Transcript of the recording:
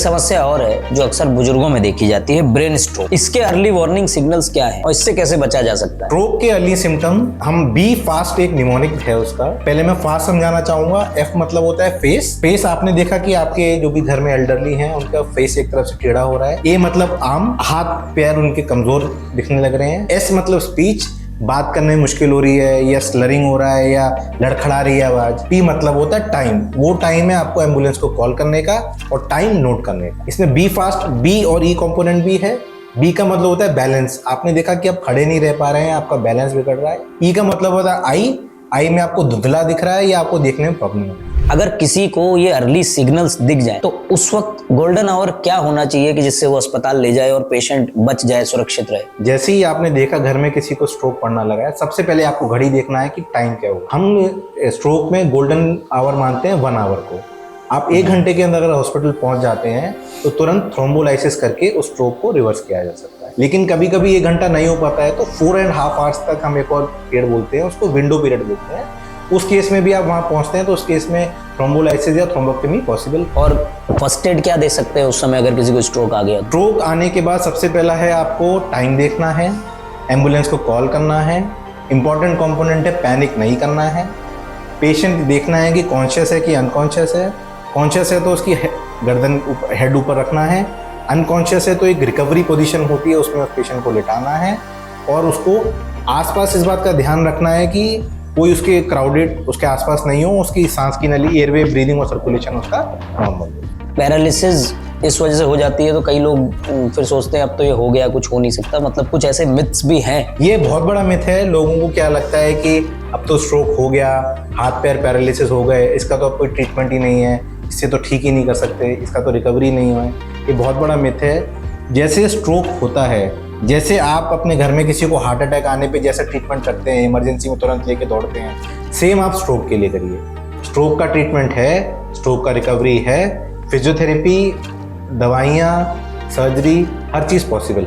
समस्या और है जो अक्सर बुजुर्गों में देखी जाती है, ब्रेन स्ट्रोक। इसके अर्ली वार्निंग सिग्नल्स क्या है और इससे कैसे बचा जा सकता है? स्ट्रोक के अर्ली सिम्टम हम बी फास्ट, एक निमोनिक है उसका। पहले मैं फास्ट समझाना चाहूंगा। एफ मतलब होता है फेस। फेस आपने देखा कि आपके जो भी घर में एल्डरली हैं उनका फेस एक तरफ से टेढ़ा हो रहा है। ए मतलब आम, हाथ पैर उनके कमजोर दिखने लग रहे हैं। एस मतलब स्पीच, बात करने में मुश्किल हो रही है या स्लरिंग हो रहा है या लड़खड़ा रही है आवाज। पी मतलब होता है टाइम, वो टाइम है आपको एम्बुलेंस को कॉल करने का और टाइम नोट करने का। इसमें बी फास्ट, बी और ई कंपोनेंट भी है। बी का मतलब होता है बैलेंस, आपने देखा कि आप खड़े नहीं रह पा रहे हैं, आपका बैलेंस बिगड़ रहा है। ई का मतलब होता है आई, आई में आपको धुंधला दिख रहा है या आपको देखने में प्रॉब्लम है। अगर किसी को ये अर्ली सिग्नल्स दिख जाए तो उस वक्त गोल्डन आवर क्या होना चाहिए कि जिससे वो अस्पताल ले जाए और पेशेंट बच जाए, सुरक्षित रहे? जैसे ही आपने देखा घर में किसी को स्ट्रोक पड़ना लगा है, सबसे पहले आपको घड़ी देखना है कि टाइम क्या होगा। हम स्ट्रोक में गोल्डन आवर मानते हैं 1 आवर को। आप 1 घंटे के अंदर अगर हॉस्पिटल पहुंच जाते हैं तो तुरंत थ्रोम्बोलाइसिस करके उस स्ट्रोक को रिवर्स किया जा सकता है। लेकिन कभी कभी 1 घंटा नहीं हो पाता है तो 4.5 आवर्स तक हम एक और पीरियड बोलते हैं, उसको विंडो पीरियड बोलते हैं। उस केस में भी आप वहां पहुंचते हैं तो उस केस में थ्रोम्बोलाइसिस या थ्रोम्बोक्टमी पॉसिबल। और फर्स्ट एड क्या दे सकते हैं उस समय अगर किसी को स्ट्रोक आ गया? स्ट्रोक आने के बाद सबसे पहला है आपको टाइम देखना है, एम्बुलेंस को कॉल करना है। इंपॉर्टेंट कंपोनेंट है पैनिक नहीं करना है। पेशेंट देखना है कि कॉन्शियस है कि अनकॉन्शियस है। कॉन्शियस है तो उसकी गर्दन हेड ऊपर रखना है। अनकॉन्शियस है तो एक रिकवरी पोजीशन होती है, उसमें उस पेशेंट को लेटाना है और उसको आसपास इस बात का ध्यान रखना है कि कोई उसके क्राउडेड उसके आसपास नहीं हो, उसकी सांस की नली, एयरवे, ब्रीदिंग और सर्कुलेशन उसका नॉर्मल हो। पैरालिसिस इस वजह से हो जाती है तो कई लोग फिर सोचते हैं अब तो ये हो गया, कुछ हो नहीं सकता। मतलब कुछ ऐसे मिथ्स भी हैं। ये बहुत बड़ा मिथ है। लोगों को क्या लगता है कि अब तो स्ट्रोक हो गया, हाथ पैर पैरालिसिस हो गए, इसका तो अब कोई ट्रीटमेंट ही नहीं है, इससे तो ठीक ही नहीं कर सकते, इसका तो रिकवरी नहीं है। ये बहुत बड़ा मिथ है। जैसे स्ट्रोक होता है, जैसे आप अपने घर में किसी को हार्ट अटैक आने पे जैसे ट्रीटमेंट करते हैं, इमरजेंसी में तुरंत लेके दौड़ते हैं, सेम आप स्ट्रोक के लिए करिए। स्ट्रोक का ट्रीटमेंट है, स्ट्रोक का रिकवरी है, फिजियोथेरेपी, दवाइयाँ, सर्जरी, हर चीज़ पॉसिबल।